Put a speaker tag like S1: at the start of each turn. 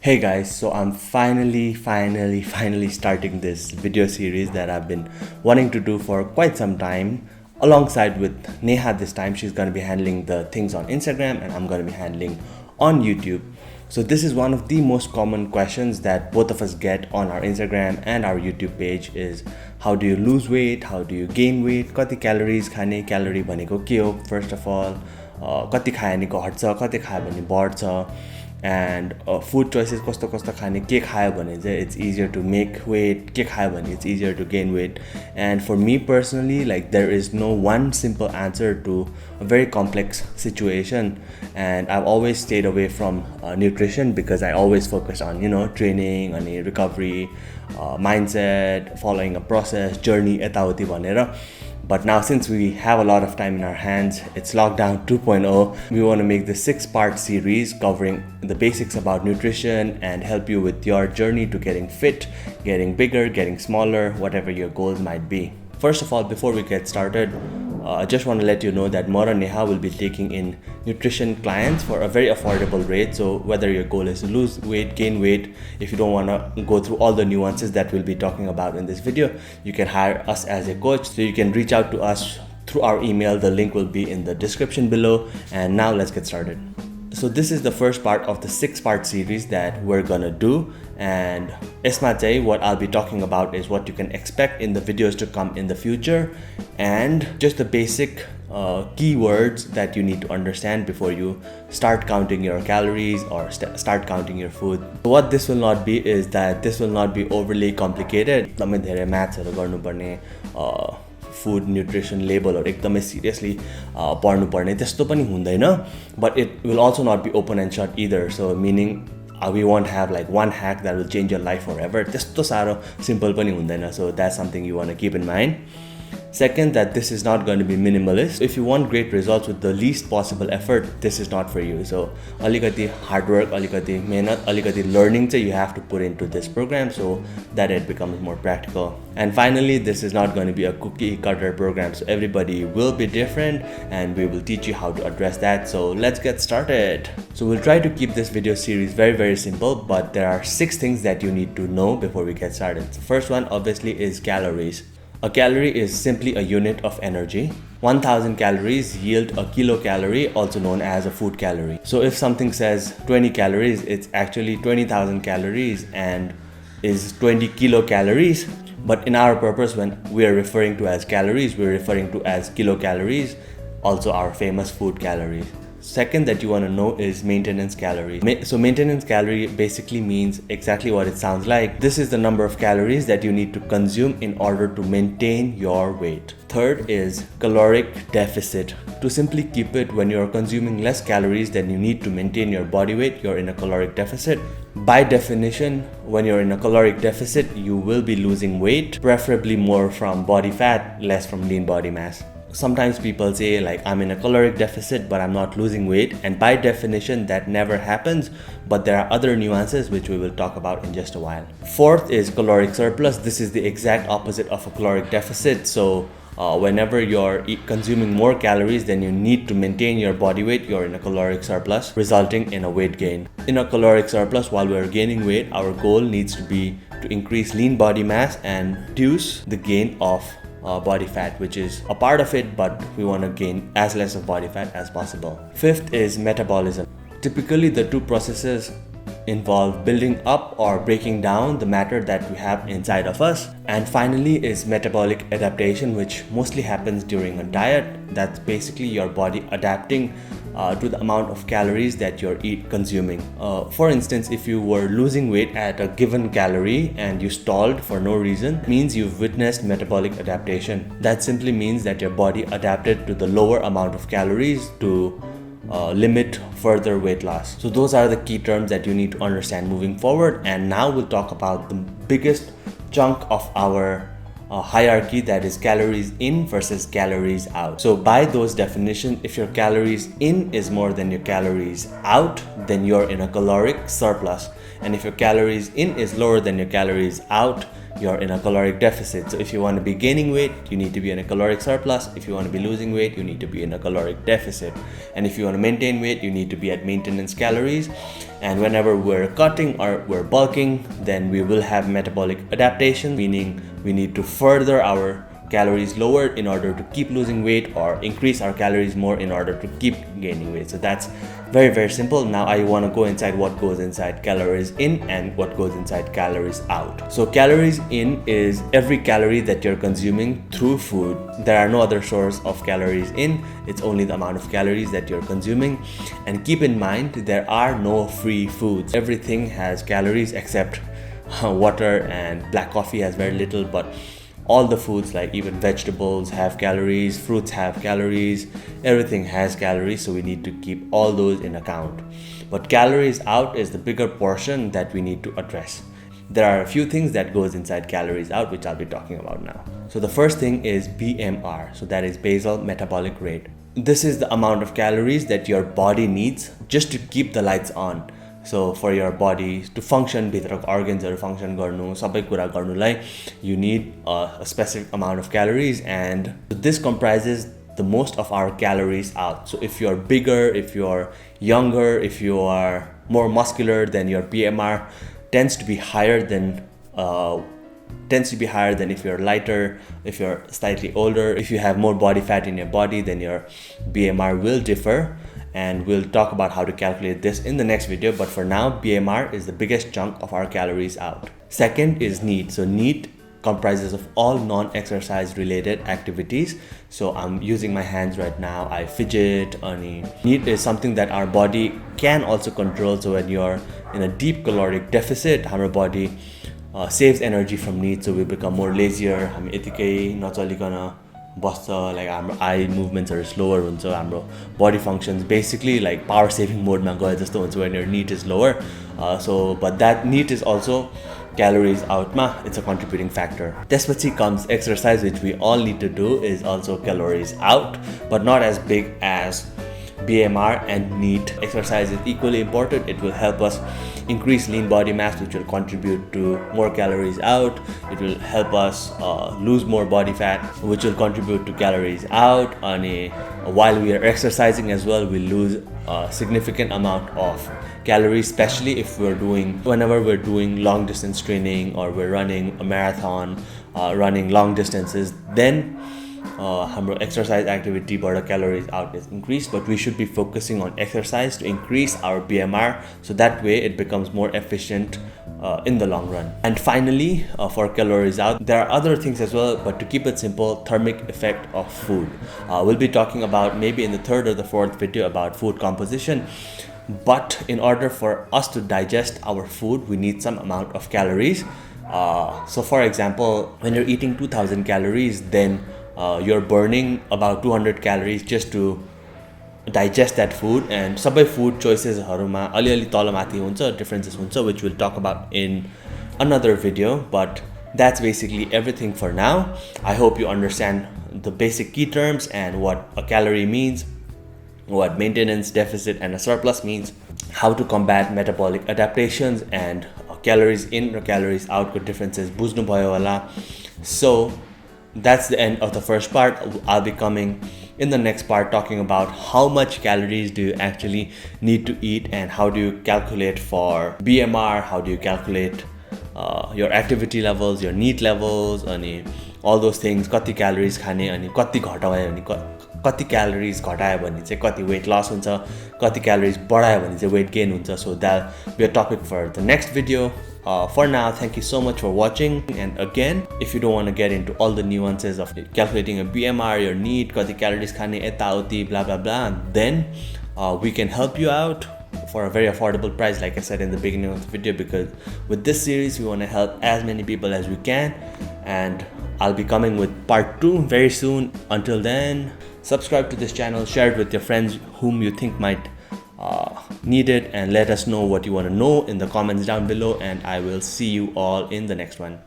S1: Hey guys, so I'm finally starting this video series that I've been wanting to do for quite some time alongside with Neha this time. She's going to be handling the things on Instagram and I'm going to be handling on YouTube. So this is one of the most common questions that both of us get on our Instagram and our YouTube page is how do you lose weight? How do you gain weight? Kati calories khane calorie bhaneko ke ho first of all? Kati खायो भने घट्छ कति खायो भने बढ्छ and food choices कस्तो कस्तो खाने के खायो भने चाहिँ it's easier to make weight के खायो भने it's easier to gain weight. And for me personally, like there is no one simple answer to a very complex situation, and I've always stayed away from nutrition because I always focus on training and recovery, mindset, following a process, journey यताउति भनेर. But now since we have a lot of time in our hands, it's Lockdown 2.0, we want to make this 6-part series covering the basics about nutrition and help you with your journey to getting fit, getting bigger, getting smaller, whatever your goals might be. First of all, before we get started, I just want to let you know that Mora Neha will be taking in nutrition clients for a very affordable rate. So whether your goal is to lose weight, gain weight, if you don't want to go through all the nuances that we'll be talking about in this video, you can hire us as a coach. So you can reach out to us through our email. The link will be in the description below. And now let's get started. So this is the first part of the 6-part series that we're gonna do, and यसमा चाहिँ what I'll be talking about is what you can expect in the videos to come in the future and just the basic keywords that you need to understand before you start counting your calories or start counting your food. So what this will not be is that this will not be overly complicated. एकदमै धेरै म्याथ्सहरु गर्नुपर्ने food nutrition label or एकदमै seriously पढ्नु पर्ने त्यस्तो पनि हुँदैन, but it will also not be open and shut either. So meaning we won't have like one hack that will change your life forever. त्यस्तो सारो simple पनि हुँदैन. So that's something you want to keep in mind. Second, that this is not going to be minimalist. If you want great results with the least possible effort, this is not for you. So alikati hard work, alikati mehnat, alikati learning you have to put into this program so that it becomes more practical. And finally, this is not going to be a cookie cutter program. So everybody will be different and we will teach you how to address that. So let's get started. So we'll try to keep this video series very simple, but there are 6 things that you need to know before we get started. The first one obviously is calories. A calorie is simply a unit of energy. 1000 calories yield a kilocalorie, also known as a food calorie. So if something says 20 calories, it's actually 20,000 calories and is 20 kilocalories. But in our purpose, when we are referring to as calories, we're referring to as kilocalories, also our famous food calories. Second that you want to know is maintenance calories. So maintenance calorie basically means exactly what it sounds like. This is the number of calories that you need to consume in order to maintain your weight. Third is caloric deficit. To simply keep it, when you're consuming less calories than you need to maintain your body weight, you're in a caloric deficit. By definition, when you're in a caloric deficit, you will be losing weight, preferably more from body fat, less from lean body mass. Sometimes people say like I'm in a caloric deficit but I'm not losing weight, and by definition that never happens, but there are other nuances which we will talk about in just a while. Fourth is caloric surplus. This is the exact opposite of a caloric deficit. So whenever you're consuming more calories than you need to maintain your body weight, you're in a caloric surplus, resulting in a weight gain. In a caloric surplus, while we're gaining weight, our goal needs to be to increase lean body mass and reduce the gain of body fat, which is a part of it, but we want to gain as less of body fat as possible. Fifth is metabolism. Typically, the two processes involve building up or breaking down the matter that we have inside of us. And finally is metabolic adaptation, which mostly happens during a diet. That's basically your body adapting to the amount of calories that you're consuming. For instance, if you were losing weight at a given calorie and you stalled for no reason, it means you've witnessed metabolic adaptation. That simply means that your body adapted to the lower amount of calories to limit further weight loss. So those are the key terms that you need to understand moving forward. And now we'll talk about the biggest chunk of our hierarchy, that is calories in versus calories out. So by those definitions, if your calories in is more than your calories out, then you're in a caloric surplus. And if your calories in is lower than your calories out, you're in a caloric deficit. So if you want to be gaining weight, you need to be in a caloric surplus. If you want to be losing weight, you need to be in a caloric deficit. And if you want to maintain weight, you need to be at maintenance calories. And whenever we're cutting or we're bulking, then we will have metabolic adaptation, meaning we need to further our calories lower in order to keep losing weight, or increase our calories more in order to keep gaining weight. So that's very, very simple. Now I want to go inside what goes inside calories in and what goes inside calories out. So calories in is every calorie that you're consuming through food. There are no other source of calories in. It's only the amount of calories that you're consuming. And keep in mind, there are no free foods. Everything has calories except water, and black coffee has very little, but all the foods, like even vegetables, have calories, fruits have calories, everything has calories, so we need to keep all those in account. But calories out is the bigger portion that we need to address. There are a few things that goes inside calories out, which I'll be talking about now. So the first thing is BMR, so that is basal metabolic rate. This is the amount of calories that your body needs just to keep the lights on. So for your body to function, भित्रको organsहरु function गर्नु, सबै कुरा गर्नुलाई, you need a specific amount of calories, and this comprises the most of our calories out. So if you're bigger, if you're younger, if you are more muscular, then your BMR tends to be higher than if you're lighter. If you're slightly older, if you have more body fat in your body, then your BMR will differ. And we'll talk about how to calculate this in the next video, but for now, BMR is the biggest chunk of our calories out. Second is NEAT. So NEAT comprises of all non-exercise related activities. So I'm using my hands right now, I fidget. NEAT is something that our body can also control. So when you're in a deep caloric deficit, our body saves energy from NEAT, so we become more lazier. हामी यतिकै नचलिकन बस्छ, like हाम्रो eye movements are slower हुन्छ, हाम्रो body functions basically like power saving mode मा गए जस्तो हुन्छ when your NEAT is lower. But that NEAT is also calories out ma, it's a contributing factor. त्यसपछि comes exercise, which we all need to do, is also calories out, but not as big as BMR and NEAT. Exercise is equally important. It will help us increase lean body mass, which will contribute to more calories out. It will help us lose more body fat, which will contribute to calories out. And while we are exercising as well, we lose a significant amount of calories, especially if whenever we're doing long distance training, or we're running a marathon, running long distances, then हाम्रो exercise activity बाट calories out is increased. But we should be focusing on exercise to increase our BMR, so that way it becomes more efficient in the long run. And finally, for calories out, there are other things as well, but to keep it simple, thermic effect of food. We'll be talking about maybe in the third or the fourth video about food composition. But in order for us to digest our food, we need some amount of calories. So for example, when you're eating 2000 calories, then you're burning about 200 calories just to digest that food. And सबै food choices हरुमा अलिअलि तलमाथि हुन्छ, differences हुन्छ, which we'll talk about in another video. But that's basically everything for now. I hope you understand the basic key terms and what a calorie means, what maintenance, deficit, and a surplus means, how to combat metabolic adaptations, and calories in or calories out with differences बुझ्नु भयो होला. So that's the end of the first part. I'll be coming in the next part talking about how much calories do you actually need to eat, and how do you calculate for BMR, how do you calculate your activity levels, your NEAT levels, and all those things. कति calories खाने, अनि कति घटायो भने कति calories घटायो भने चाहिँ कति weight loss हुन्छ, कति calories बढायो भने चाहिँ weight gain हुन्छ. So that'll be a topic for the next video. For now, thank you so much for watching. And again, if you don't want to get into all the nuances of calculating a BMR, your NEAT, kati calories khane, eta uti, blah blah blah, then we can help you out for a very affordable price, like I said in the beginning of the video, because with this series we want to help as many people as we can. And I'll be coming with part 2 very soon. Until then, subscribe to this channel, share it with your friends whom you think might need it, and let us know what you want to know in the comments down below, and I will see you all in the next one.